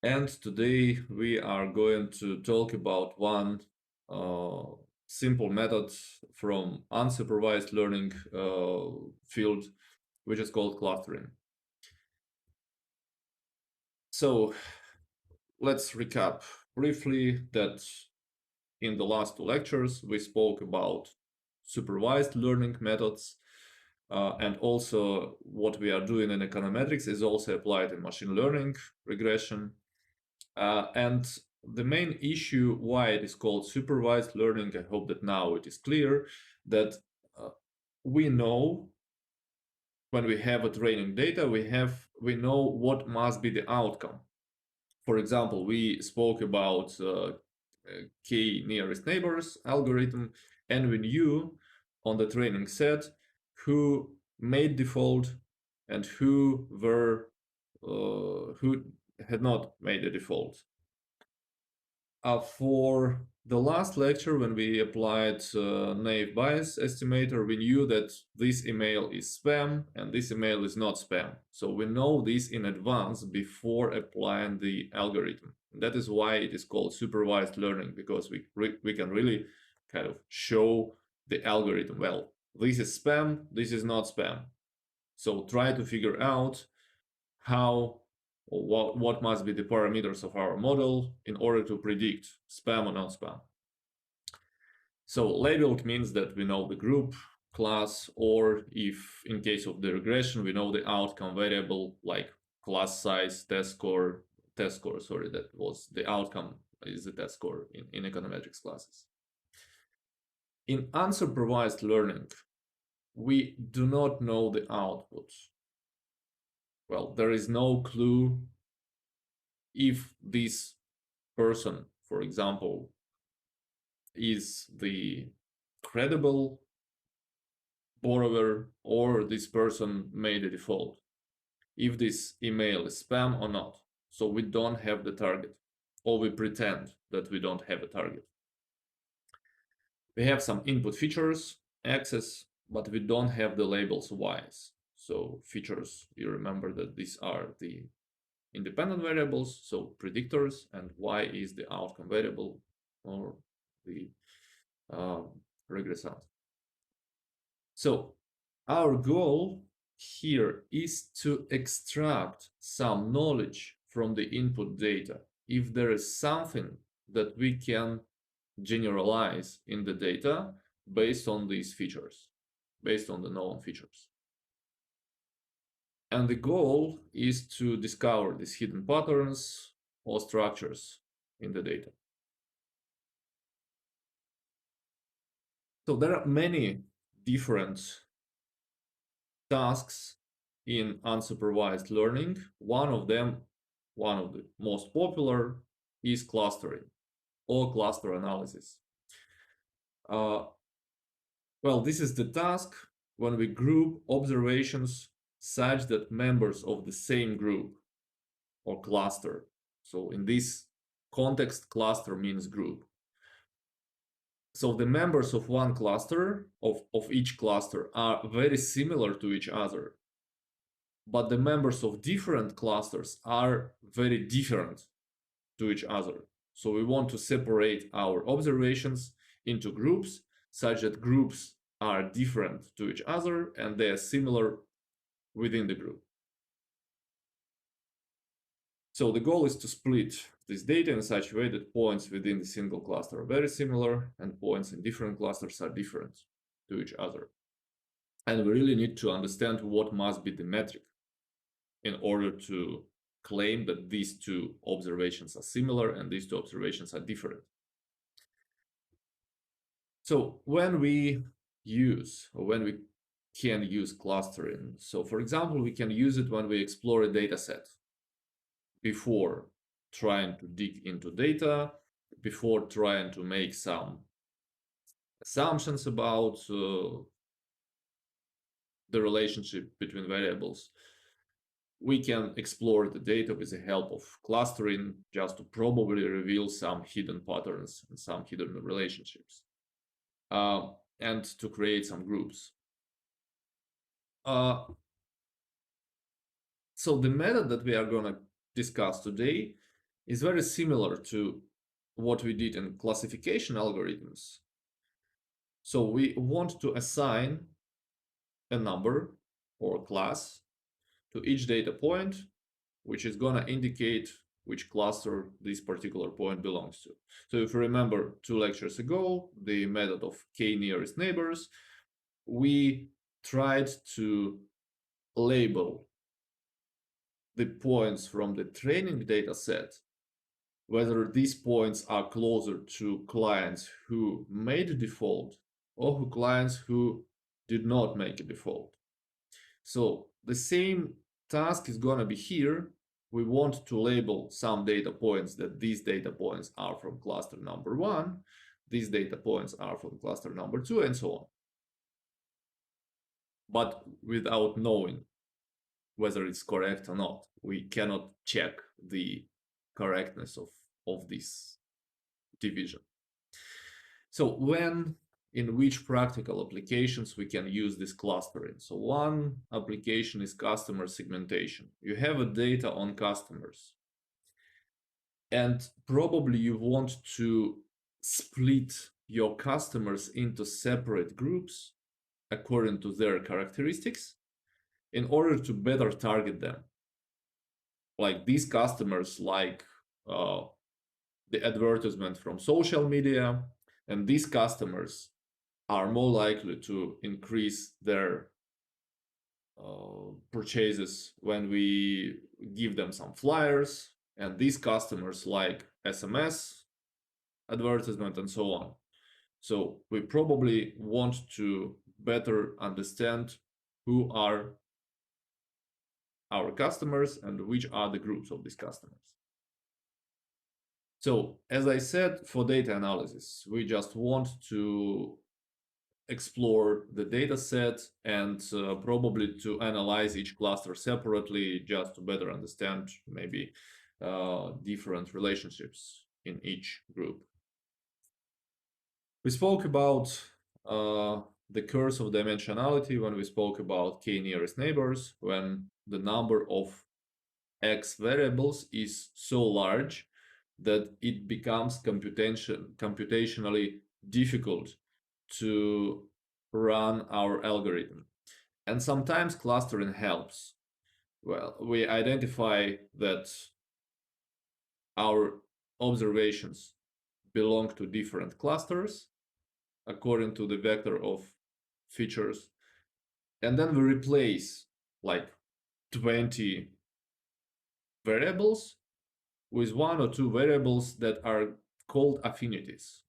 And today we are going to talk about one simple method from unsupervised learning field, which is called clustering. So let's recap briefly that in the last two lectures we spoke about supervised learning methods, and also what we are doing in econometrics is also applied in machine learning regression. And the main issue why it is called supervised learning, I hope that now it is clear, that we know when we have a training data, we know what must be the outcome. For example, we spoke about k nearest neighbors algorithm, and we knew on the training set who made default and who had not made a default. For the last lecture, when we applied naive Bayes estimator, we knew that this email is spam and this email is not spam. So we know this in advance before applying the algorithm. That is why it is called supervised learning, because we can really kind of show the algorithm, well, this is spam, this is not spam. So try to figure out how or what must be the parameters of our model in order to predict spam or not spam. So labeled means that we know the group, class, or if in case of the regression, we know the outcome variable like class size, test score, sorry, that was the outcome is the test score in econometrics classes. In unsupervised learning, we do not know the output. Well, there is no clue if this person, for example, is the credible borrower or this person made a default, if this email is spam or not. So we don't have the target, or we pretend that we don't have a target. We have some input features, X's, but we don't have the labels Y's. So features, you remember that these are the independent variables, so predictors, and Y is the outcome variable or the regressant. So our goal here is to extract some knowledge from the input data. If there is something that we can generalize in the data based on these features, based on the known features. And the goal is to discover these hidden patterns or structures in the data. So there are many different tasks in unsupervised learning. One of them, one of the most popular, is clustering or cluster analysis. Well, this is the task when we group observations such that members of the same group or cluster. So in this context, cluster means group. So the members of one cluster, of each cluster, are very similar to each other. But the members of different clusters are very different to each other. So we want to separate our observations into groups such that groups are different to each other and they are similar within the group. So the goal is to split this data in such a way that points within the single cluster are very similar and points in different clusters are different to each other. And we really need to understand what must be the metric in order to claim that these two observations are similar and these two observations are different. So when we can use clustering, so for example, we can use it when we explore a data set before trying to dig into data, before trying to make some assumptions about the relationship between variables. We can explore the data with the help of clustering just to probably reveal some hidden patterns and some hidden relationships, and to create some groups. So the method that we are going to discuss today is very similar to what we did in classification algorithms. So we want to assign a number or class to each data point, which is gonna indicate which cluster this particular point belongs to. So if you remember 2 lectures ago, the method of k nearest neighbors, we tried to label the points from the training data set, whether these points are closer to clients who made a default or who clients who did not make a default. So the same task is going to be here. We want to label some data points that these data points are from cluster number 1, these data points are from cluster number 2, and so on. But without knowing whether it's correct or not, we cannot check the correctness of this division. So when, in which practical applications we can use this clustering? So one application is customer segmentation. You have a data on customers, and probably you want to split your customers into separate groups according to their characteristics in order to better target them. Like these customers like the advertisement from social media, and these customers are more likely to increase their purchases when we give them some flyers, and these customers like SMS advertisement and so on. So we probably want to better understand who are our customers and which are the groups of these customers. So as I said, for data analysis, we just want to explore the data set and probably to analyze each cluster separately just to better understand maybe different relationships in each group. We spoke about the curse of dimensionality when we spoke about k nearest neighbors, when the number of x variables is so large that it becomes computationally difficult to run our algorithm. And sometimes clustering helps. Well, we identify that our observations belong to different clusters according to the vector of features, and then we replace like 20 variables with 1 or 2 variables that are called affinities,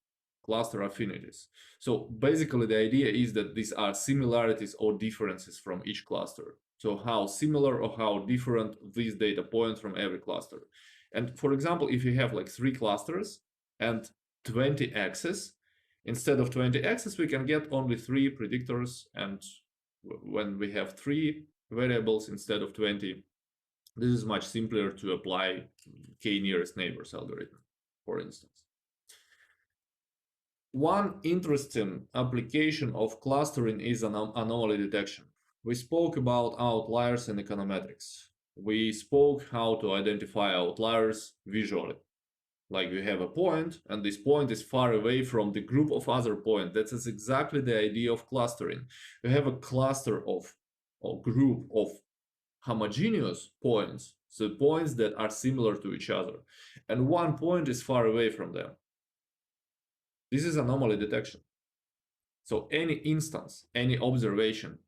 cluster affinities. So basically the idea is that these are similarities or differences from each cluster. So how similar or how different these data points from every cluster. And for example, if you have like 3 clusters and 20 axes, instead of 20 axes, we can get only 3 predictors. And when we have 3 variables instead of 20, this is much simpler to apply k nearest neighbors algorithm, for instance. One interesting application of clustering is anomaly detection. We spoke about outliers in econometrics. We spoke how to identify outliers visually. Like you have a point, and this point is far away from the group of other points. That is exactly the idea of clustering. You have a cluster of or group of homogeneous points, so points that are similar to each other, and one point is far away from them. This is anomaly detection. So any instance, any observation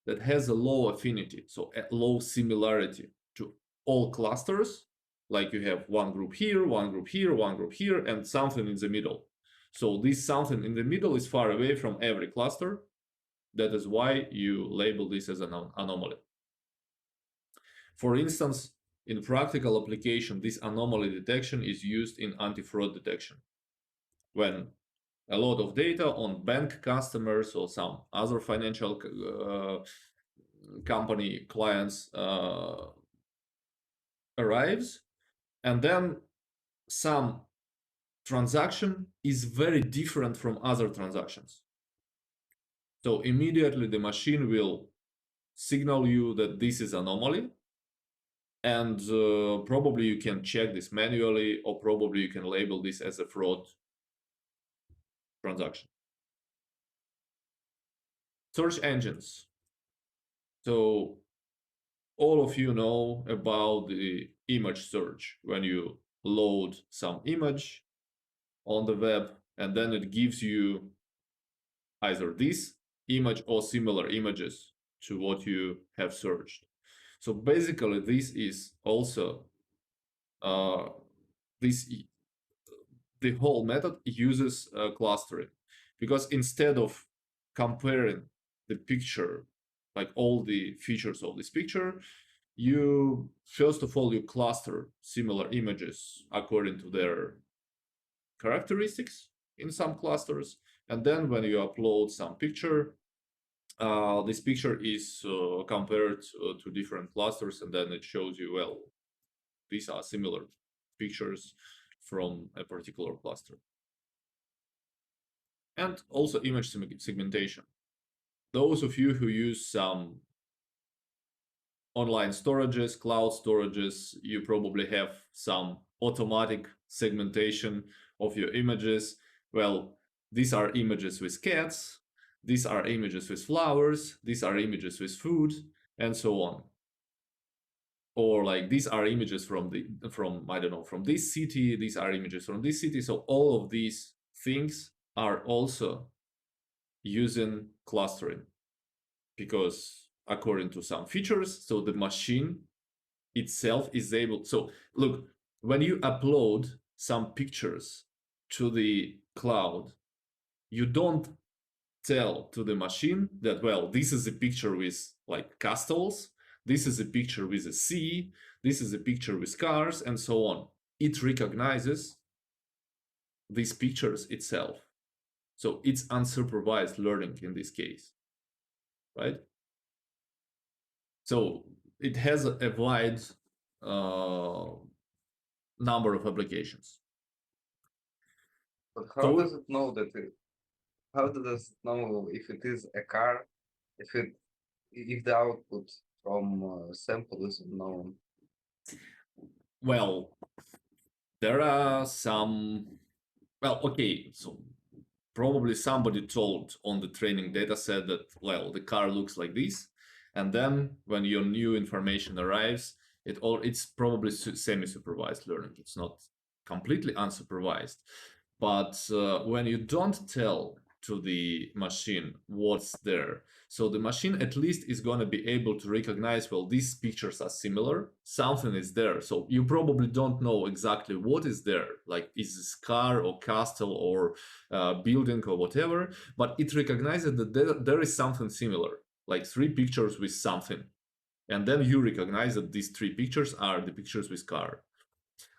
that has a low affinity, so a low similarity to all clusters, like you have one group here, one group here, one group here, and something in the middle. So this something in the middle is far away from every cluster. That is why you label this as an anomaly. For instance, in practical application, this anomaly detection is used in anti-fraud detection. When a lot of data on bank customers or some other financial company clients arrives, and then some transaction is very different from other transactions. So immediately the machine will signal you that this is anomaly, And probably you can check this manually, or probably you can label this as a fraud transaction. Search engines. So all of you know about the image search. When you load some image on the web, and then it gives you either this image or similar images to what you have searched. So basically, this is also this the whole method uses clustering, because instead of comparing the picture, like all the features of this picture, you first of all you cluster similar images according to their characteristics in some clusters, and then when you upload some picture, this picture is compared to different clusters, and then it shows you, well, these are similar pictures from a particular cluster. And also image segmentation. Those of you who use some online storages, cloud storages, you probably have some automatic segmentation of your images. Well, these are images with cats, these are images with flowers, these are images with food, and so on. Or like these are images from I don't know, from this city, these are images from this city. So all of these things are also using clustering, because according to some features, so the machine itself is able. So look, when you upload some pictures to the cloud, you don't tell to the machine that, well, this is a picture with like castles, this is a picture with a sea, this is a picture with cars, and so on. It recognizes these pictures itself. So it's unsupervised learning in this case, right? So it has a wide number of applications. But how does it know that how does it know if it is a car, if the output from sample is unknown? Well, there are some. Well, okay, so probably somebody told on the training data set that, well, the car looks like this, and then when your new information arrives, it's probably semi-supervised learning. It's not completely unsupervised. But when you don't tell to the machine what's there, so the machine at least is going to be able to recognize, well, these pictures are similar, something is there. So you probably don't know exactly what is there, like is this car or castle or building or whatever, but it recognizes that there is something similar, like three pictures with something. And then you recognize that these three pictures are the pictures with car.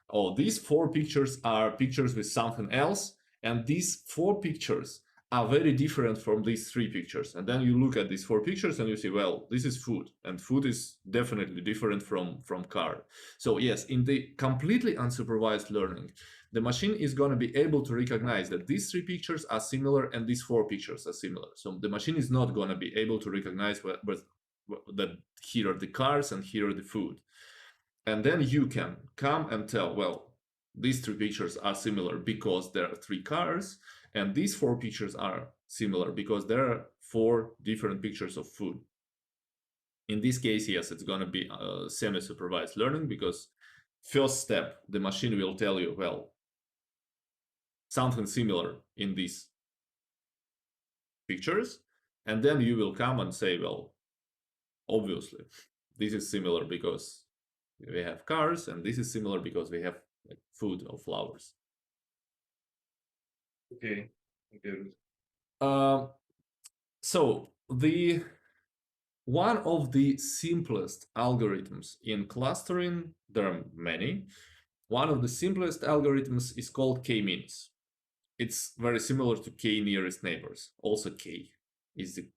Oh, these four pictures are pictures with something else, and these four pictures are very different from these three pictures. And then you look at these four pictures and you see, well, this is food, and food is definitely different from car. So yes, in the completely unsupervised learning, the machine is going to be able to recognize that these three pictures are similar and these four pictures are similar. So the machine is not going to be able to recognize that here are the cars and here are the food. And then you can come and tell, well, these three pictures are similar because there are three cars, and these four pictures are similar because there are four different pictures of food. In this case, yes, it's going to be semi-supervised learning, because first step, the machine will tell you, well, something similar in these pictures, and then you will come and say, well, obviously, this is similar because we have cars, and this is similar because we have like food or flowers. Okay. So the one of the simplest algorithms in clustering, there are many. One of the simplest algorithms is called k-means. It's very similar to k nearest neighbors. Also, k is the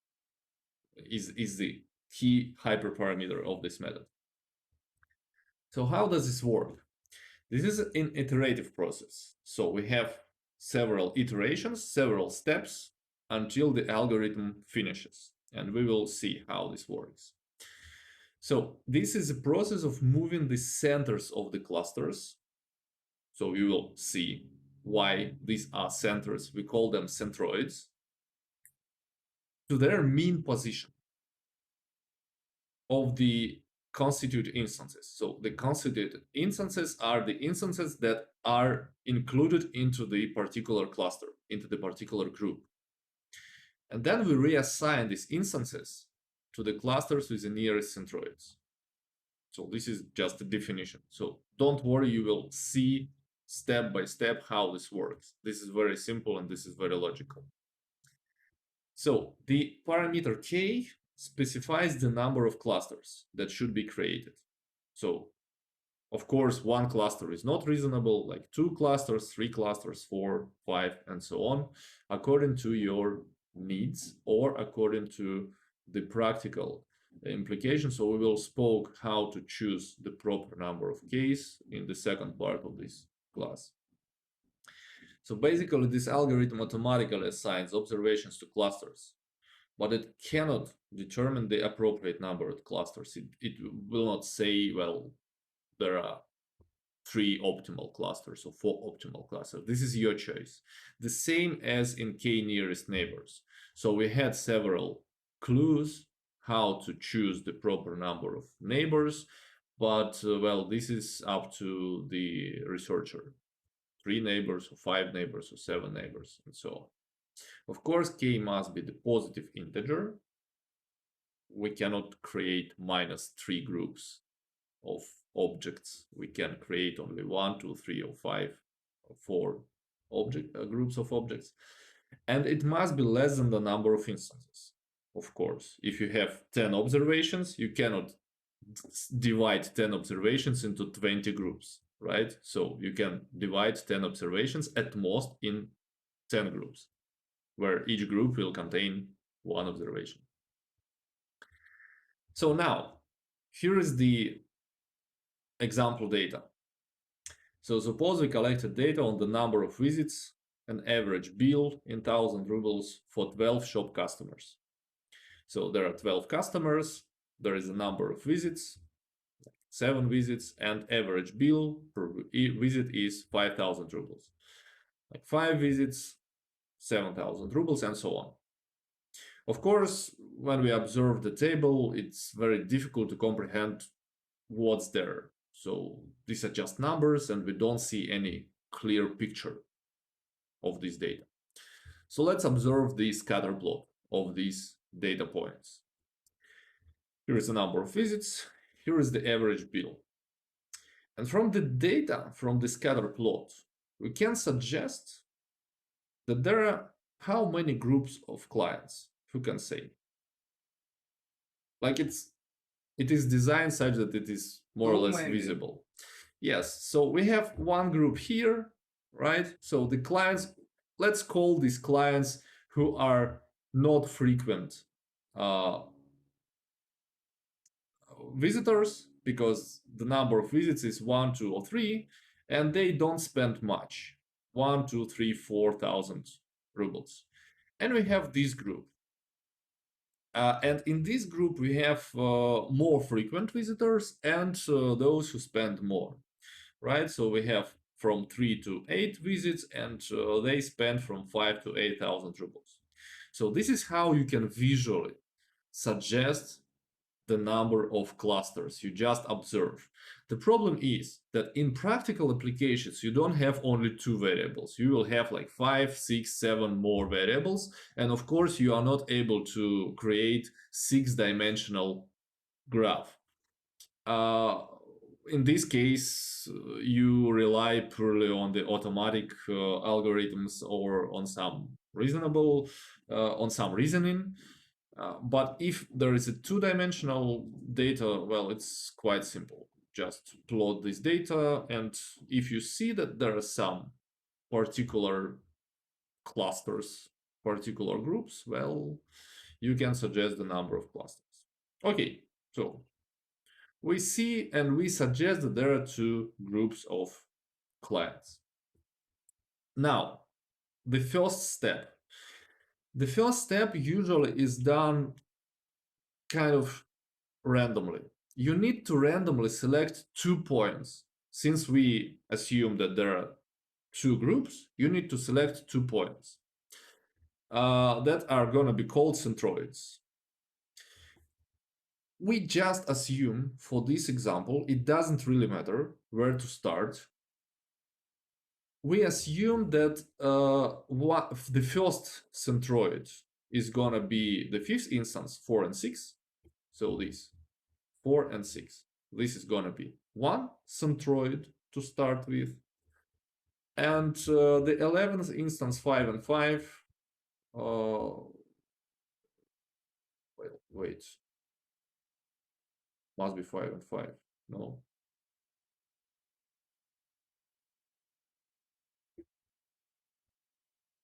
key hyperparameter of this method. So how does this work? This is an iterative process. So we have several iterations, several steps until the algorithm finishes. And we will see how this works. So this is a process of moving the centers of the clusters. So you will see why these are centers. We call them centroids, to their mean position of the constituted instances. So the constituted instances are the instances that are included into the particular cluster, into the particular group. And then we reassign these instances to the clusters with the nearest centroids. So this is just a definition. So don't worry, you will see step by step how this works. This is very simple and this is very logical. So the parameter k specifies the number of clusters that should be created. So of course, one cluster is not reasonable, like 2 clusters, 3 clusters, 4, 5, and so on, according to your needs or according to the practical implications. So we will spoke how to choose the proper number of Ks in the second part of this class. So basically, this algorithm automatically assigns observations to clusters, but it cannot determine the appropriate number of clusters. It will not say, well, there are 3 optimal clusters or 4 optimal clusters. This is your choice. The same as in k nearest neighbors. So we had several clues how to choose the proper number of neighbors, but well, this is up to the researcher. 3 neighbors or 5 neighbors or 7 neighbors and so on. Of course, k must be the positive integer. We cannot create -3 groups of objects. We can create only 1, 2, 3, or 5, or 4 groups of objects. And it must be less than the number of instances. Of course, if you have 10 observations, you cannot divide 10 observations into 20 groups, right? So you can divide 10 observations at most in 10 groups, where each group will contain 1 observation. So now, here is the example data. So suppose we collected data on the number of visits and average bill in 1,000 rubles for 12 shop customers. So there are 12 customers, there is a number of visits, 7 visits, and average bill per visit is 5,000 rubles. Like 5 visits, 7,000 rubles, and so on. Of course, when we observe the table, it's very difficult to comprehend what's there. So these are just numbers and we don't see any clear picture of this data. So let's observe the scatter plot of these data points. Here is the number of visits, here is the average bill. And from the data from the scatter plot, we can suggest that there are how many groups of clients, who can say? Like it is designed such that it is more or less visible. Yes, so we have one group here, right? So the clients, let's call these clients who are not frequent visitors, because the number of visits is 1, 2, or 3, and they don't spend much, 1, 2, 3, 4,000 rubles. And we have this group. And in this group, we have more frequent visitors and those who spend more, right? So we have from 3 to 8 visits, and they spend from 5 to 8,000 rubles. So this is how you can visually suggest the number of clusters you just observe. The problem is that in practical applications, you don't have only 2 variables. You will have like 5, 6, 7 more variables. And of course, you are not able to create 6-dimensional graph. In this case, you rely purely on the automatic algorithms or on some reasoning. But if there is a 2-dimensional data, well, it's quite simple. Just plot this data, and if you see that there are some particular clusters, particular groups, well, you can suggest the number of clusters. Okay, so we see and we suggest that there are 2 groups of clients. Now, the first step. The first step usually is done kind of randomly. you need to randomly select 2 points. Since we assume that there are 2 groups, you need to select 2 points that are gonna be called centroids. We just assume for this example, it doesn't really matter where to start. We assume that the first centroid is gonna be the fifth instance, 4 and 6. So this 4 and 6. This is gonna be one centroid to start with. And the 11th instance, 5 and 5. Wait. Must be 5 and 5. No.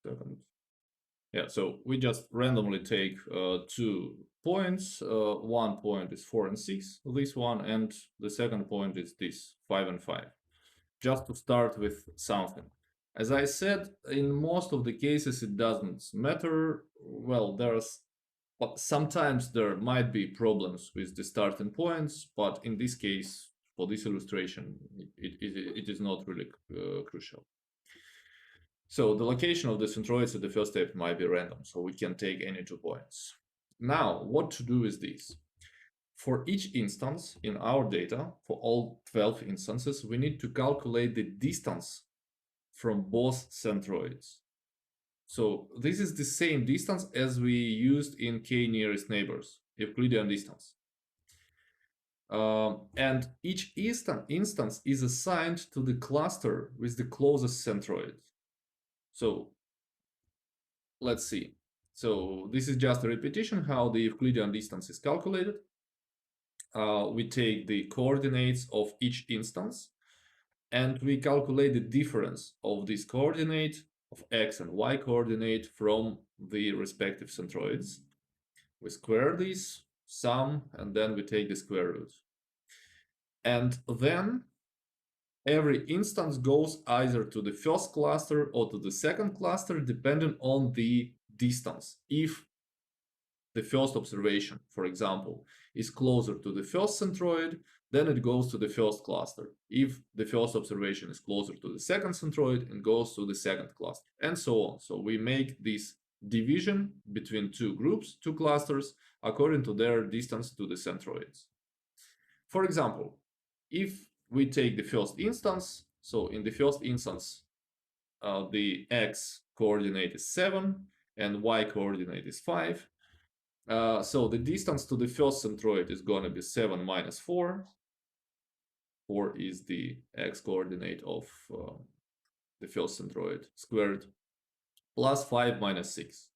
Second. Yeah, so we just randomly take 2 points. 1 point is 4 and 6, this one, and the second point is this 5 and 5. Just to start with something. As I said, in most of the cases it doesn't matter. Well, sometimes there might be problems with the starting points, but in this case, for this illustration, it is not really crucial. So the location of the centroids at the first step might be random, so we can take any 2 points. Now, what to do with this? For each instance in our data, for all 12 instances, we need to calculate the distance from both centroids. So this is the same distance as we used in k nearest neighbors, Euclidean distance. And each instance is assigned to the cluster with the closest centroid. So let's see. So this is just a repetition how the Euclidean distance is calculated. We take the coordinates of each instance and we calculate the difference of this coordinate of x and y coordinate from the respective centroids. We square this, sum, and then we take the square root. And then every instance goes either to the first cluster or to the second cluster, depending on the distance. If the first observation, for example, is closer to the first centroid, then it goes to the first cluster. If the first observation is closer to the second centroid, it goes to the second cluster, and so on. So we make this division between 2 groups, 2 clusters, according to their distance to the centroids. For example, if we take the first instance, so in the first instance, the x coordinate is 7 and y coordinate is 5. So the distance to the first centroid is going to be 7 minus 4. 4 is the x coordinate of the first centroid squared, plus 5 minus 6.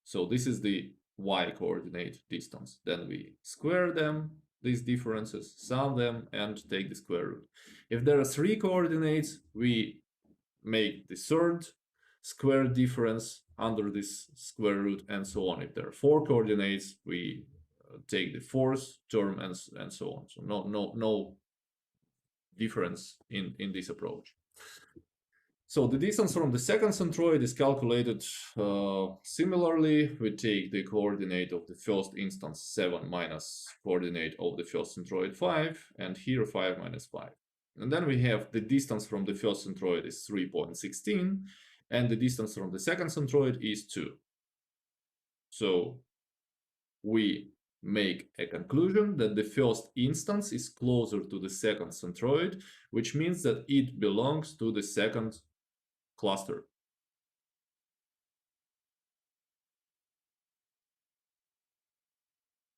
So this is the y coordinate distance. Then we square them, these differences, sum them, and take the square root. If there are 3 coordinates, we make the third square difference under this square root, and so on. If there are 4 coordinates, we take the fourth term, and so on. So no difference in this approach. So the distance from the second centroid is calculated similarly. We take the coordinate of the first instance 7 minus coordinate of the first centroid 5, and here 5 minus 5. And then we have the distance from the first centroid is 3.16, and the distance from the second centroid is 2. So we make a conclusion that the first instance is closer to the second centroid, which means that it belongs to the second cluster.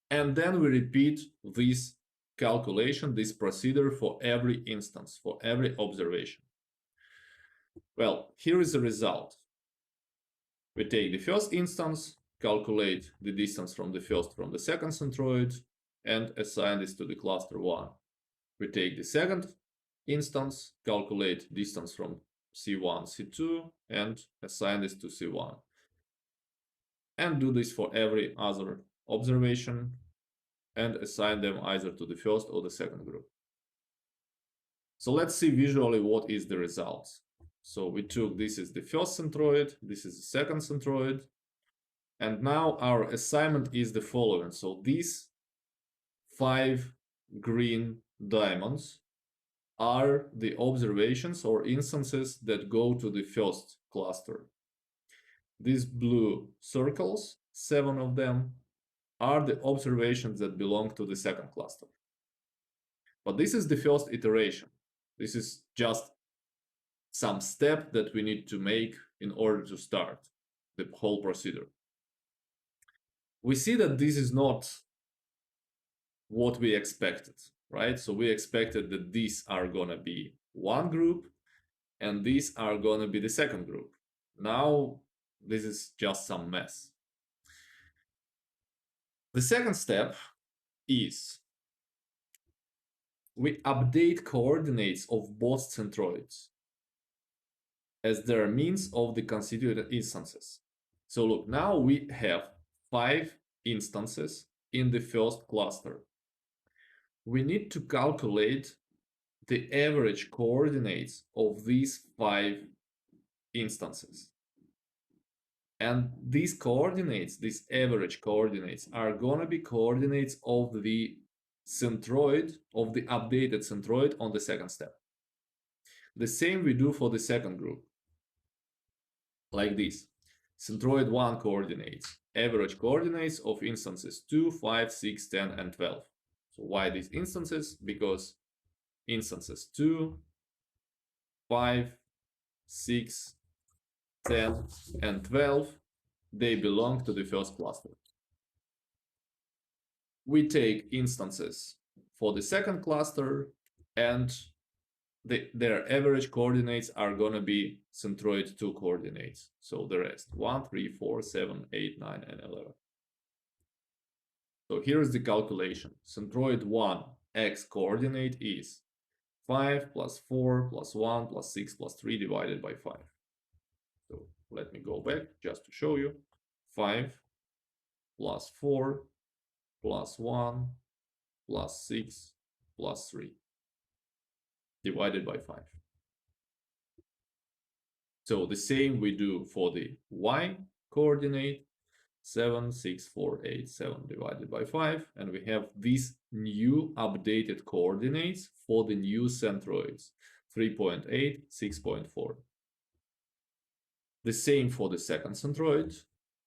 And then we repeat this calculation, this procedure for every instance, for every observation. Well, here is the result. We take the first instance, calculate the distance from the first from the second centroid, and assign this to the cluster 1. We take the second instance, calculate distance from C1, C2, and assign this to C1. And do this for every other observation, and assign them either to the first or the second group. So let's see visually what is the result. So we took, this is the first centroid, this is the second centroid, and now our assignment is the following. So these 5 green diamonds are the observations or instances that go to the first cluster. These blue circles, 7 of them, are the observations that belong to the second cluster. But this is the first iteration. This is just some step that we need to make in order to start the whole procedure. We see that this is not what we expected, right? So we expected that these are gonna be one group and these are gonna be the second group. Now this is just some mess. The second step is we update coordinates of both centroids as their means of the constituted instances. So look, now we have 5 instances in the first cluster. We need to calculate the average coordinates of these 5 instances. And these coordinates, these average coordinates, are gonna be coordinates of the centroid, of the updated centroid on the second step. The same we do for the second group, like this. Centroid 1 coordinates, average coordinates of instances 2, 5, 6, 10, and 12. So why these instances? Because instances 2, 5, 6, 10, and 12, they belong to the first cluster. We take instances for the second cluster, and their average coordinates are gonna be centroid 2 coordinates. So the rest, 1, 3, 4, 7, 8, 9, and 11. So here's the calculation. Centroid 1 x coordinate is 5 plus 4 plus 1 plus 6 plus 3 divided by 5. So let me go back just to show you. 5 plus 4 plus 1 plus 6 plus 3 divided by 5. So the same we do for the y coordinate, 7, 6, 4, 8, 7 divided by 5, and we have these new updated coordinates for the new centroids, 3.8, 6.4. The same for the second centroid.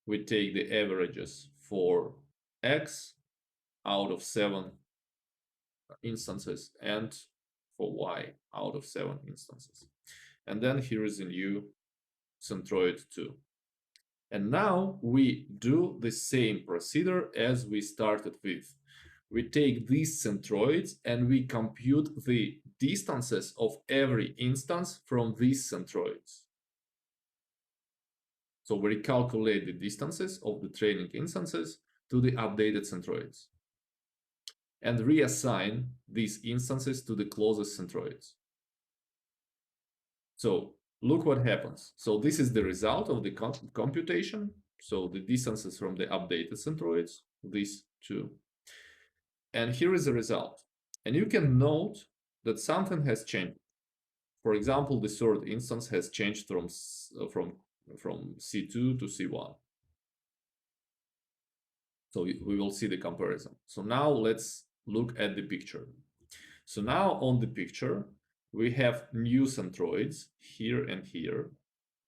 We take the averages for x out of 7 instances and for y out of 7 instances. And then here is a new centroid 2. And now we do the same procedure as we started with. We take these centroids and we compute the distances of every instance from these centroids. So we recalculate the distances of the training instances to the updated centroids and reassign these instances to the closest centroids. So look what happens. So this is the result of the computation. So the distances from the updated centroids, these two. And here is the result. And you can note that something has changed. For example, the third instance has changed from C2 to C1. So we will see the comparison. So now let's look at the picture. So now on the picture, we have new centroids here and here.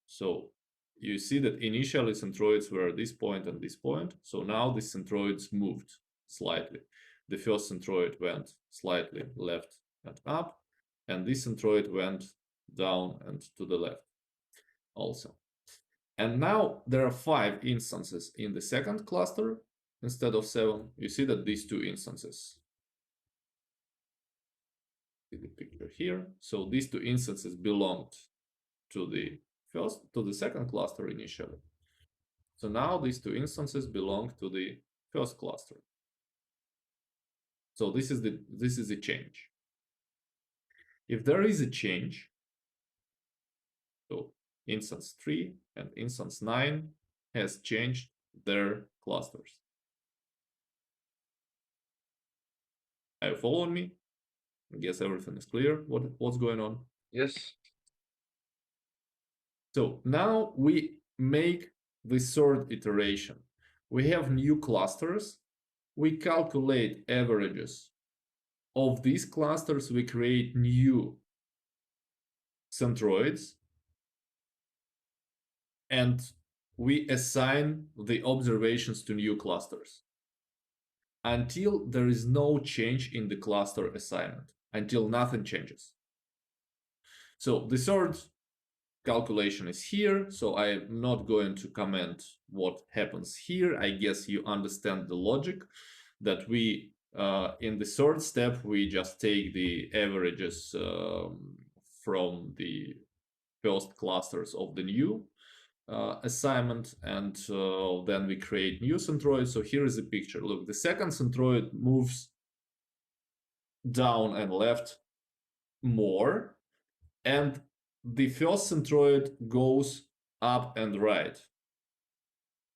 So you see that initially centroids were this point and this point. So now the centroids moved slightly. The first centroid went slightly left and up, and this centroid went down and to the left also. And now there are 5 instances in the second cluster instead of 7. You see that these 2 instances. See the picture here. So these 2 instances belonged to the second cluster initially. So now these 2 instances belong to the first cluster. So this is the change. If there is a change, so instance 3 and instance 9 has changed their clusters. Are you following me? I guess everything is clear. What's going on? Yes. So now we make the third iteration. We have new clusters. We calculate averages of these clusters, we create new centroids and we assign the observations to new clusters until there is no change in the cluster assignment, until nothing changes. So the third calculation is here, so I'm not going to comment what happens here. I guess you understand the logic that we, in the third step, we just take the averages from the first clusters of the new assignment, and then we create new centroid. So here is the picture. Look, the second centroid moves down and left more, and the first centroid goes up and right.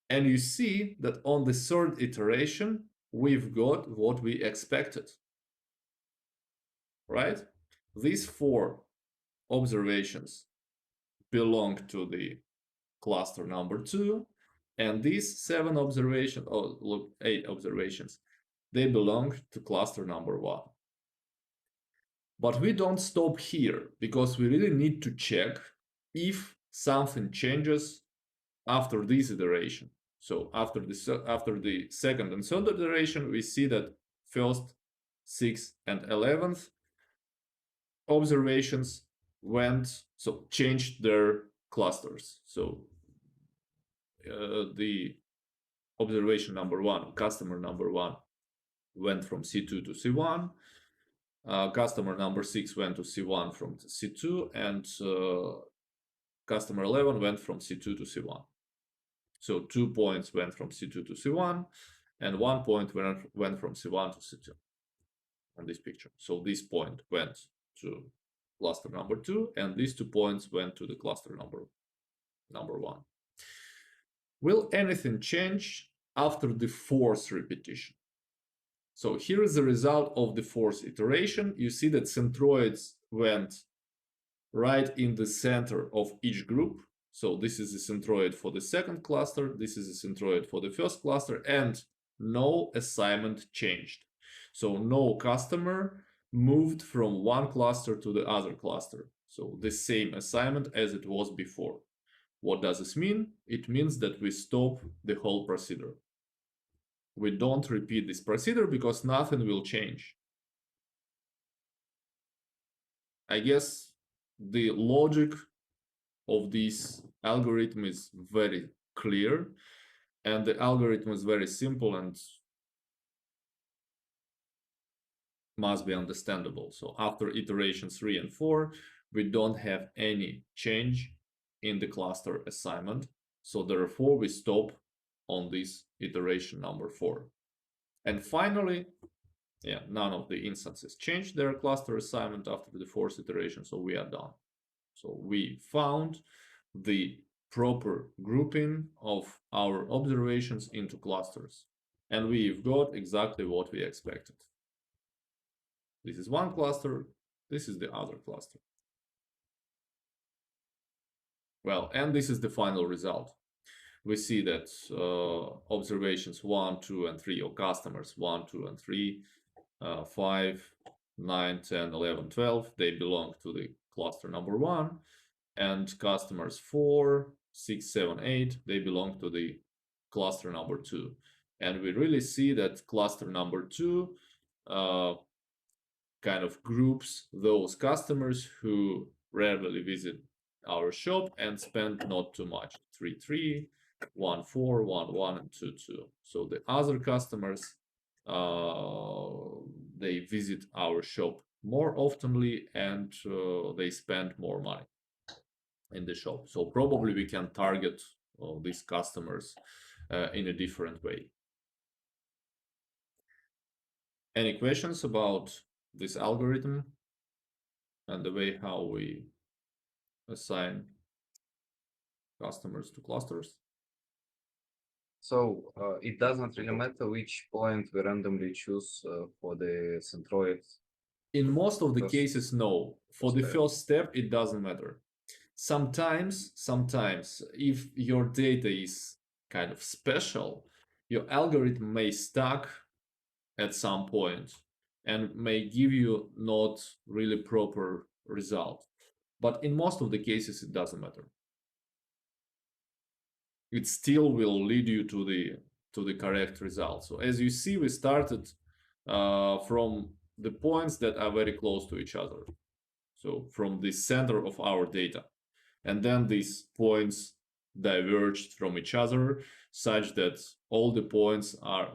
And you see that on the third iteration, we've got what we expected, right? These 4 observations belong to the cluster number 2, and these 7 observations, oh look, 8 observations, they belong to cluster number 1. But we don't stop here, because we really need to check if something changes after this iteration. So after the second and third iteration, we see that first, 6th, and 11th observations changed their clusters. So the observation number 1, customer number 1, went from C2 to C1. Customer number 6 went to C1 from C2, and customer 11 went from C2 to C1. So 2 points went from C2 to C1, and 1 point went from C1 to C2 on this picture. So this point went to cluster number 2, and these 2 points went to the cluster number 1. Will anything change after the 4th repetition? So here is the result of the 4th iteration. You see that centroids went right in the center of each group. So this is the centroid for the second cluster, this is the centroid for the first cluster, and no assignment changed. So no customer moved from one cluster to the other cluster. So the same assignment as it was before. What does this mean? It means that we stop the whole procedure. We don't repeat this procedure because nothing will change. I guess the logic of this algorithm is very clear, and the algorithm is very simple and must be understandable. So after iteration 3 and 4, we don't have any change in the cluster assignment. So therefore, we stop on this iteration number 4. And finally, none of the instances changed their cluster assignment after the 4th iteration, so we are done. So we found the proper grouping of our observations into clusters, and we've got exactly what we expected. This is one cluster, this is the other cluster. Well, and this is the final result. We see that observations 1, 2, and 3, or customers 1, 2, and 3, 5, 9, 10, 11, 12, they belong to the cluster number 1, and customers 4, 6, 7, 8, they belong to the cluster number 2. And we really see that cluster number 2 kind of groups those customers who rarely visit our shop and spend not too much. 3, 3, 1, 4, 1, 1, and 2, 2. So the other customers, they visit our shop more oftenly, and they spend more money in the shop. So probably we can target these customers in a different way. Any questions about this algorithm and the way how we assign customers to clusters? So it doesn't really matter which point we randomly choose for the centroids. In most of the cases, no. For the first step, it doesn't matter. Sometimes, if your data is kind of special, your algorithm may stuck at some point. and may give you not really proper result. But in most of the cases, it doesn't matter. It still will lead you to the correct result. So as you see, we started from the points that are very close to each other. So from the center of our data. And then these points diverged from each other such that all the points are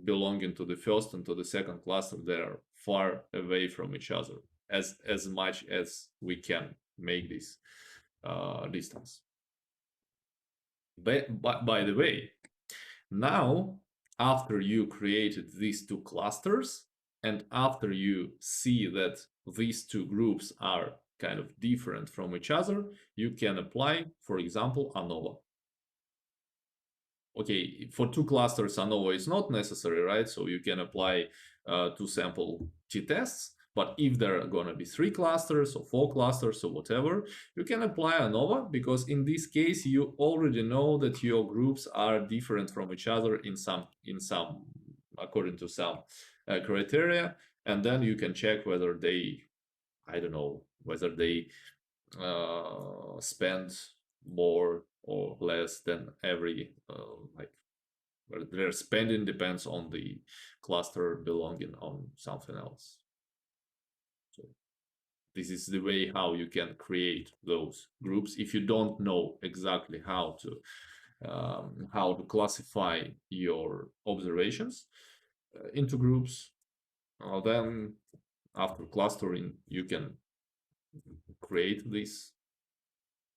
belonging to the first and to the second cluster. They are far away from each other as much as we can make this distance. By the way, now after you created these two clusters and after you see that these two groups are kind of different from each other, you can apply, for example, ANOVA. Okay, for two clusters, ANOVA is not necessary, right? So you can apply two sample t-tests. But if there are going to be 3 clusters or 4 clusters or whatever, you can apply ANOVA, because in this case, you already know that your groups are different from each other in some according to some criteria. And then you can check whether they, I don't know, whether they spend more or less than every like their spending depends on the cluster belonging on something else. So this is the way how you can create those groups if you don't know exactly how to classify your observations into groups. Then after clustering, you can create these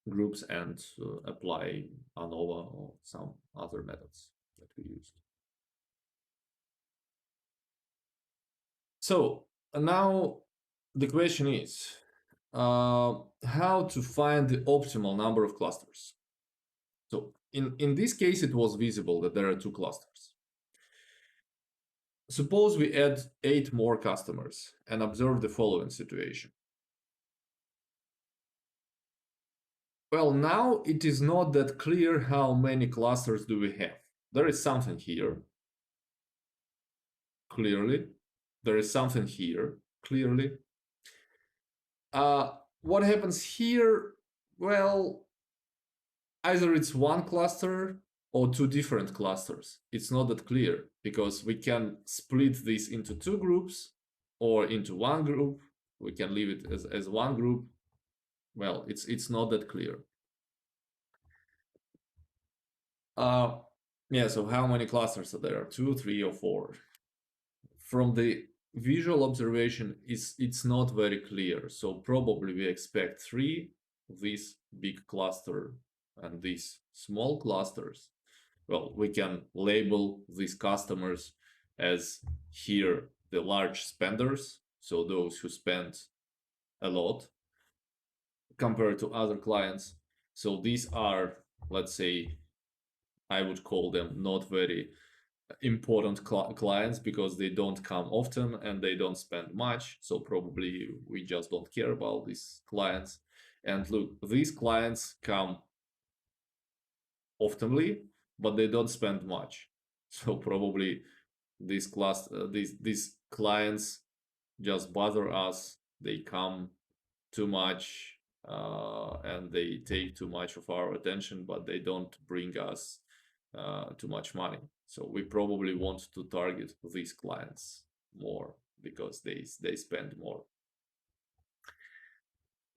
groups and apply ANOVA or some other methods that we used. So now the question is how to find the optimal number of clusters. So in this case, it was visible that there are 2 clusters. Suppose we add 8 more customers and observe the following situation. Well, now it is not that clear how many clusters do we have. There is something here, clearly. There is something here, clearly. What happens here? Well, either it's one cluster or 2 different clusters. It's not that clear, because we can split this into 2 groups or into one group. We can leave it as one group. Well, it's not that clear. Yeah, so how many clusters are there? 2, 3, or 4? From the visual observation, it's not very clear. So probably we expect 3, this big cluster and these small clusters. Well, we can label these customers as here the large spenders, so those who spend a lot compared to other clients. So these are, let's say, I would call them not very important clients, because they don't come often and they don't spend much. So probably we just don't care about these clients. And look, these clients come oftenly, but they don't spend much. So probably these clients just bother us. They come too much and they take too much of our attention, but they don't bring us too much money. So we probably want to target these clients more because they spend more.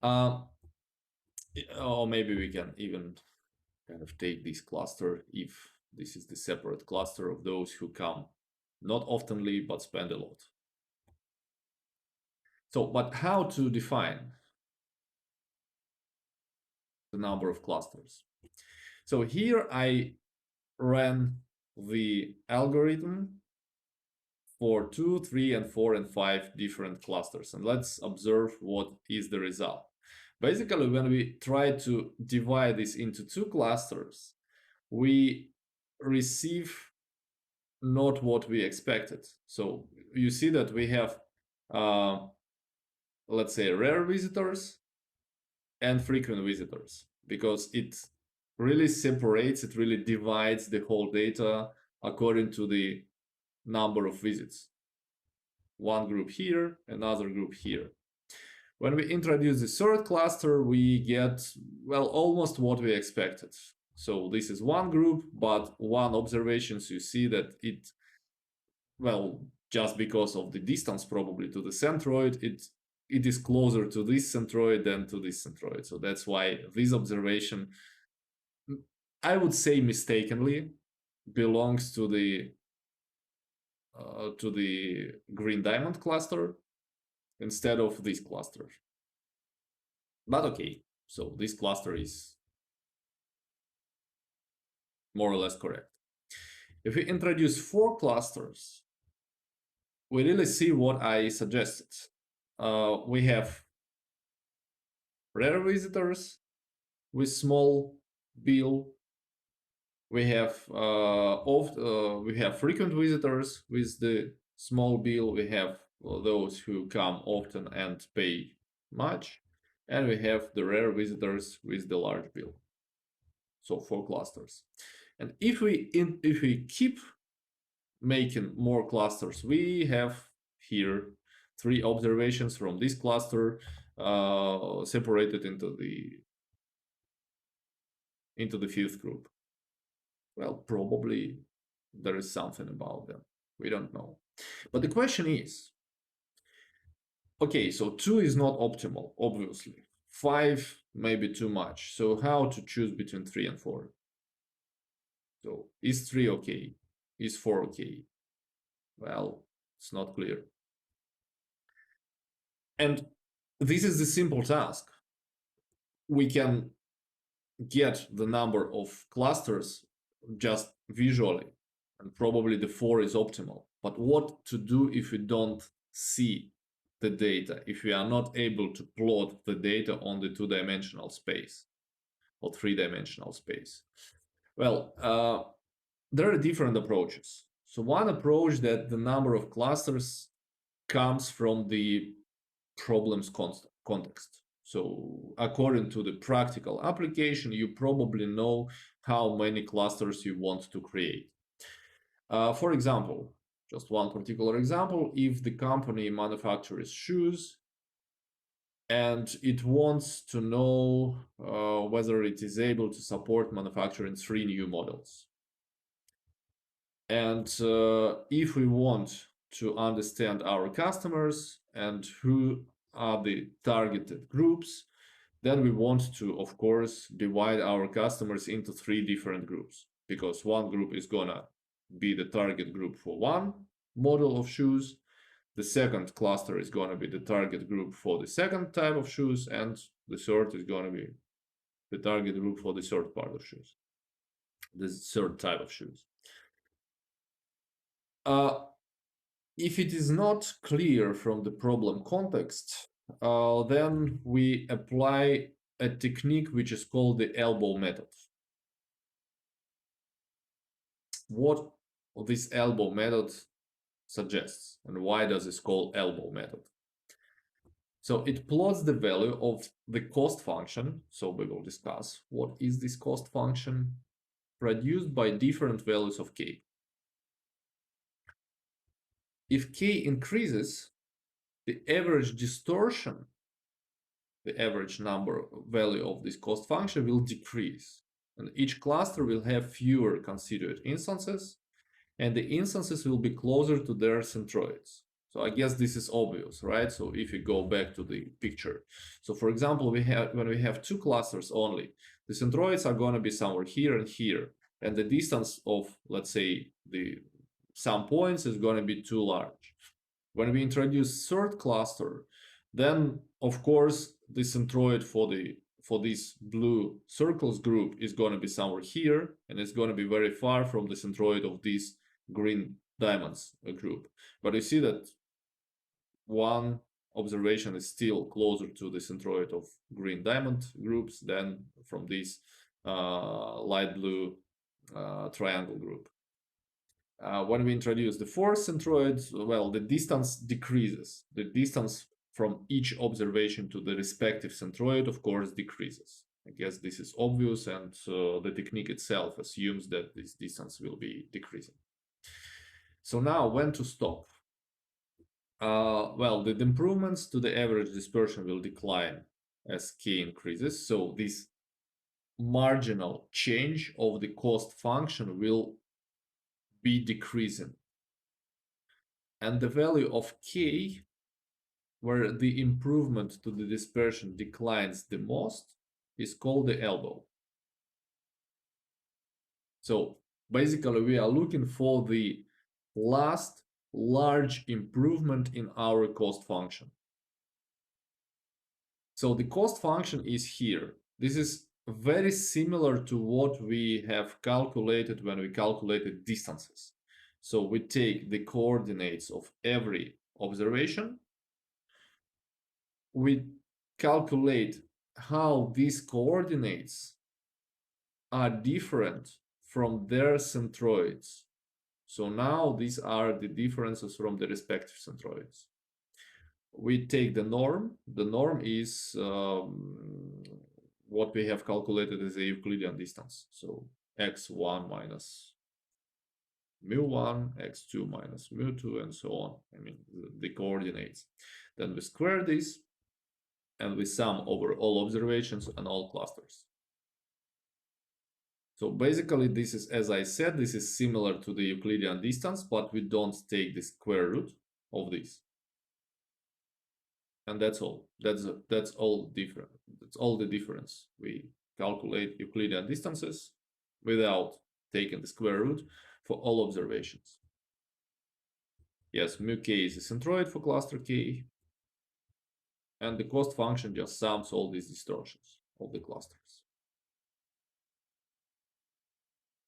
Or maybe we can even kind of take this cluster if this is the separate cluster of those who come not oftenly but spend a lot. So, but how to define the number of clusters? So here I ran the algorithm for 2, 3, and 4, and 5 different clusters, and let's observe what is the result. Basically, when we try to divide this into 2 clusters, we receive not what we expected. So you see that we have, let's say, rare visitors and frequent visitors, because it really separates, it really divides the whole data according to the number of visits. one group here, another group here. When we introduce the third cluster, we get, well, almost what we expected. So this is one group, but one observation, so you see that it, well, just because of the distance probably to the centroid, it is closer to this centroid than to this centroid. So that's why this observation, I would say mistakenly, belongs to the green diamond cluster instead of this cluster. But okay, so this cluster is more or less correct. If we introduce 4 clusters, we really see what I suggested. We have rare visitors with small bill. We have frequent visitors with the small bill. We have those who come often and pay much, and we have the rare visitors with the large bill. So 4 clusters. And if we keep making more clusters, we have here 3 observations from this cluster separated into the 5th group. Well, probably there is something about them. We don't know. But the question is, okay, so 2 is not optimal, obviously. 5 may be too much. So how to choose between 3 and 4? So is 3 okay? Is 4 okay? Well, it's not clear. And this is the simple task. We can get the number of clusters just visually, and probably the 4 is optimal. But what to do if we don't see the data, if we are not able to plot the data on the 2-dimensional space or 3-dimensional space? Well, there are different approaches. So one approach that the number of clusters comes from the problem's context. So according to the practical application, you probably know how many clusters you want to create. For example, just one particular example, if the company manufactures shoes and it wants to know whether it is able to support manufacturing 3 new models. And if we want to understand our customers and who are the targeted groups, then we want to, of course, divide our customers into 3 different groups, because one group is gonna be the target group for one model of shoes, the second cluster is gonna be the target group for the second type of shoes, and the third is gonna be the target group for the third part of shoes, the third type of shoes. If it is not clear from the problem context, then we apply a technique which is called the elbow method. What this elbow method suggests, and why does it called elbow method? So it plots the value of the cost function. So we will discuss what is this cost function produced by different values of k. If k increases, the average distortion, the average number value of this cost function will decrease, and each cluster will have fewer considered instances, and the instances will be closer to their centroids. So I guess this is obvious, right? So if you go back to the picture, so for example, when we have 2 clusters only, the centroids are going to be somewhere here and here, and the distance of, let's say, some points is going to be too large. When we introduce 3rd cluster, then of course the centroid for this blue circles group is going to be somewhere here, and it's going to be very far from the centroid of this green diamonds group. But you see that one observation is still closer to the centroid of green diamond groups than from this light blue triangle group. When we introduce the 4th centroid, well, the distance decreases. The distance from each observation to the respective centroid, of course, decreases. I guess this is obvious, and the technique itself assumes that this distance will be decreasing. So now, when to stop? Well, the improvements to the average dispersion will decline as k increases. So this marginal change of the cost function will be decreasing. And the value of k, where the improvement to the dispersion declines the most, is called the elbow. So basically we are looking for the last large improvement in our cost function. So the cost function is here. This is very similar to what we have calculated when we calculated distances. So we take the coordinates of every observation. We calculate how these coordinates are different from their centroids. So now these are the differences from the respective centroids. We take the norm. The norm is what we have calculated as a Euclidean distance. So x1 minus mu1, x2 minus mu2, and so on. I mean, the coordinates. Then we square this, and we sum over all observations and all clusters. So basically, this is, as I said, this is similar to the Euclidean distance, but we don't take the square root of this. And that's all. That's all different. That's all the difference. We calculate Euclidean distances without taking the square root for all observations. Yes, mu k is the centroid for cluster k, and the cost function just sums all these distortions of the clusters.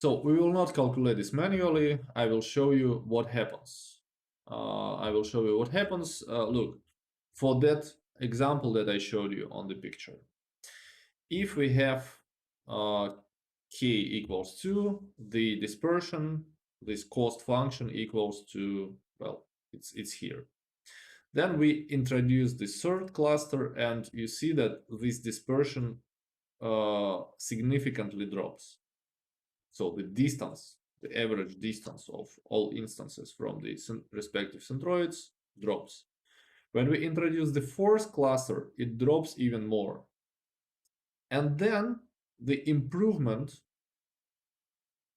So we will not calculate this manually. I will show you what happens. Look, for that example that I showed you on the picture, if we have k equals 2, the dispersion, this cost function equals to, well, it's here. Then we introduce the third cluster, and you see that this dispersion significantly drops. So the distance, the average distance of all instances from the respective centroids drops. When we introduce the fourth cluster, it drops even more. And then the improvement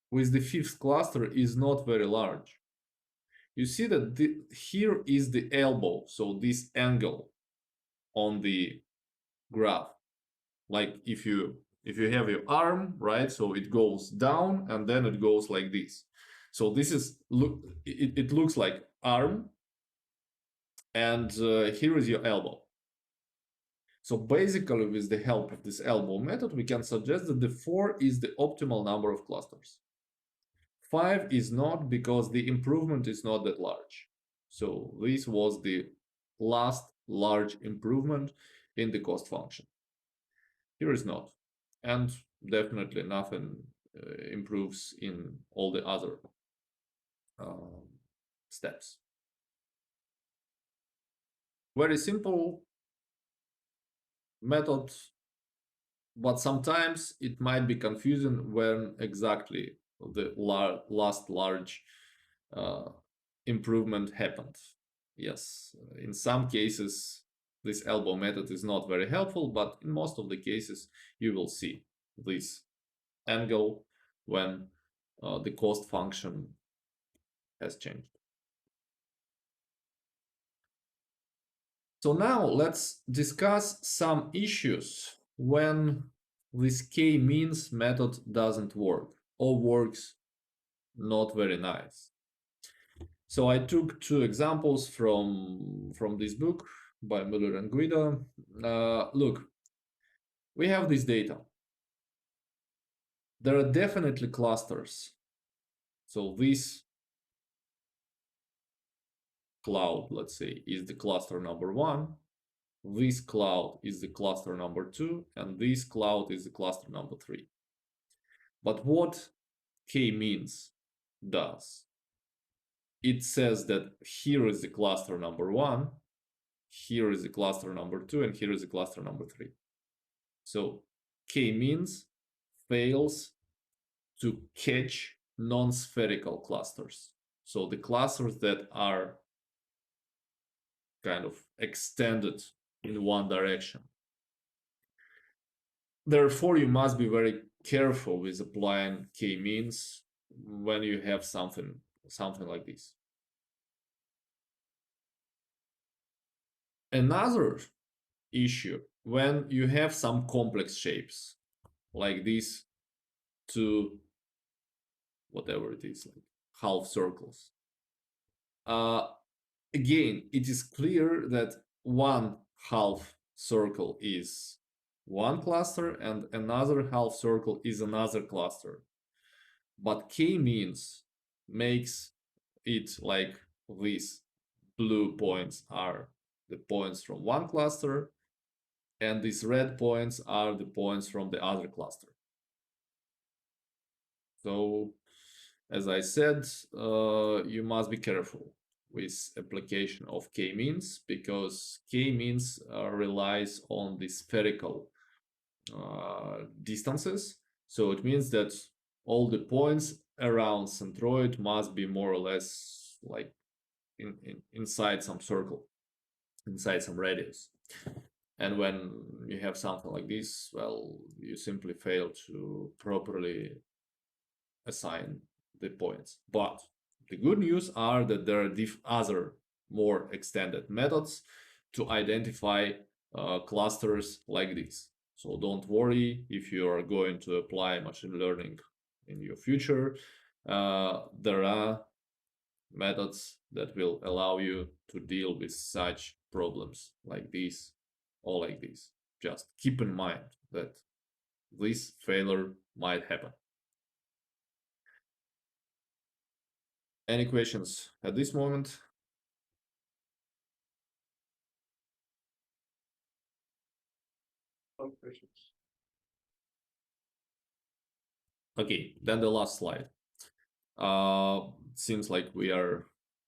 with the fifth cluster is not very large. You see that here is the elbow, so this angle on the graph. Like if you have your arm, right? So it goes down and then it goes like this. So this is, it looks like arm, and here is your elbow. So basically, with the help of this elbow method, we can suggest that the 4 is the optimal number of clusters. 5 is not, because the improvement is not that large. So this was the last large improvement in the cost function. Here is not. And definitely nothing improves in all the other steps. Very simple method, but sometimes it might be confusing when exactly the last large improvement happened. Yes, in some cases this elbow method is not very helpful, but in most of the cases you will see this angle when the cost function has changed. So now let's discuss some issues when this k-means method doesn't work or works not very nice. So I took 2 examples from this book by Müller and Guido. Look, we have this data. There are definitely clusters. So this cloud, let's say, is the cluster number 1. This cloud is the cluster number 2, and this cloud is the cluster number 3. But what k-means does? It says that here is the cluster number 1, here is the cluster number 2, and here is the cluster number 3. So k-means fails to catch non-spherical clusters. So the clusters that are kind of extended in one direction. Therefore, you must be very careful with applying k-means when you have something like this. Another issue, when you have some complex shapes like these two, whatever it is, like half circles. Again, it is clear that one half circle is one cluster and another half circle is another cluster. But k-means makes it like these blue points are the points from one cluster and these red points are the points from the other cluster. So, as I said, you must be careful with application of k-means because k-means relies on the spherical distances. So it means that all the points around centroid must be more or less like inside some circle, inside some radius. And when you have something like this, well, you simply fail to properly assign the points. But the good news are that there are other more extended methods to identify clusters like this. So don't worry if you are going to apply machine learning in your future. There are methods that will allow you to deal with such problems like this or like this. Just keep in mind that this failure might happen. Any questions at this moment? No questions. Okay, then the last slide. Seems like we are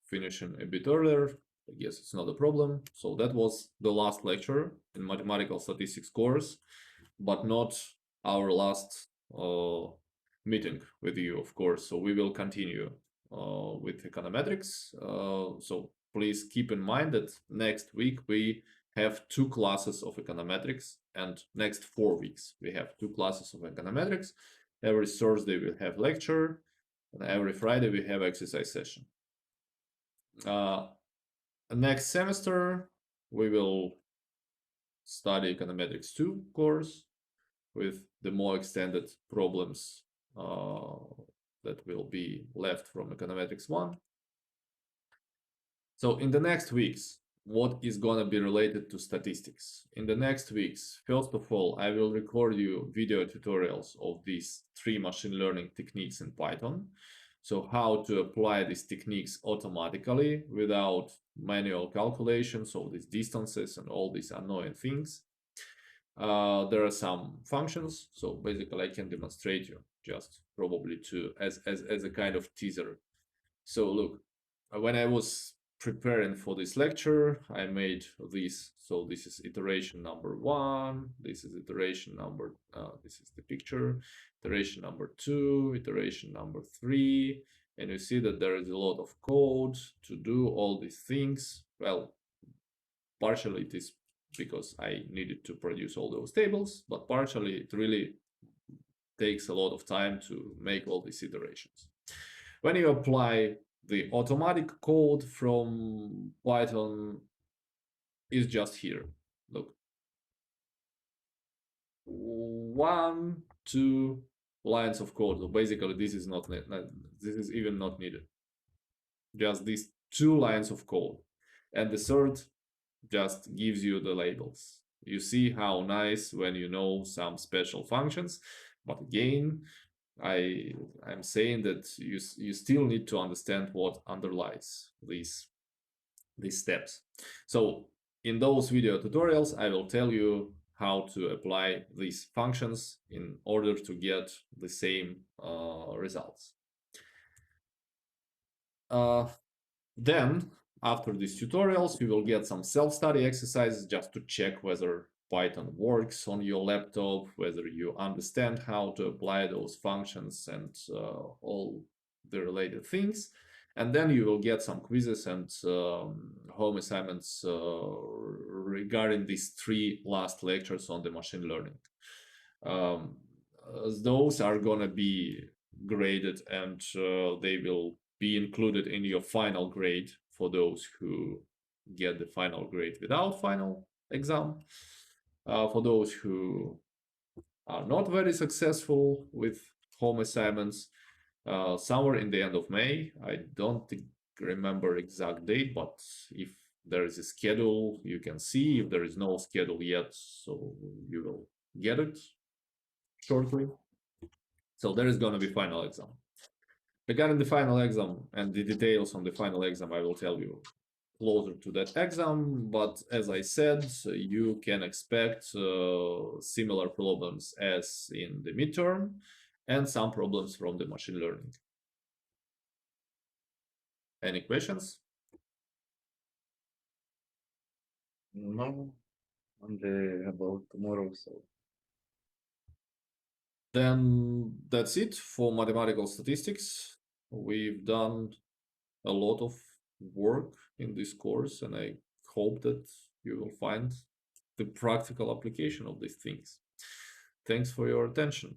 finishing a bit earlier. I guess it's not a problem. So that was the last lecture in mathematical statistics course, but not our last meeting with you, of course. So we will continue with econometrics. So please keep in mind that next week we have 2 classes of econometrics, and next 4 weeks we have 2 classes of econometrics. Every Thursday we have lecture, and every Friday we have exercise session. Next semester we will study econometrics 2 course with the more extended problems that will be left from econometrics 1. So in the next weeks, what is gonna be related to statistics? In the next weeks, first of all, I will record you video tutorials of these 3 machine learning techniques in Python. So how to apply these techniques automatically without manual calculations of these distances and all these annoying things. There are some functions, so basically I can demonstrate you just probably to as a kind of teaser. So look, when I was preparing for this lecture, I made this. So this is iteration number 1, this is iteration number, this is the picture, iteration number 2, iteration number 3, and you see that there is a lot of code to do all these things. Well, partially it is because I needed to produce all those tables, but partially it really takes a lot of time to make all these iterations. When you apply the automatic code from Python, is just here. Look, 1, 2 lines of code. So basically, this is not this is even not needed. Just these 2 lines of code, and the third just gives you the labels. You see how nice when you know some special functions, but again, I'm saying that you still need to understand what underlies these steps. So in those video tutorials, I will tell you how to apply these functions in order to get the same results. Then, after these tutorials, you will get some self-study exercises just to check whether Python works on your laptop, whether you understand how to apply those functions and all the related things. And then you will get some quizzes and home assignments regarding these 3 last lectures on the machine learning. Um, those are gonna be graded, and they will be included in your final grade for those who get the final grade without final exam. For those who are not very successful with home assignments, somewhere in the end of May, I don't remember exact date, but if there is a schedule, you can see. If there is no schedule yet, so you will get it shortly. So there is going to be final exam. Regarding the final exam and the details on the final exam, I will tell you closer to that exam. But as I said, you can expect similar problems as in the midterm and some problems from the machine learning. Any questions? No, only about tomorrow. So Then that's it for mathematical statistics. We've done a lot of work in this course, and I hope that you will find the practical application of these things. Thanks for your attention.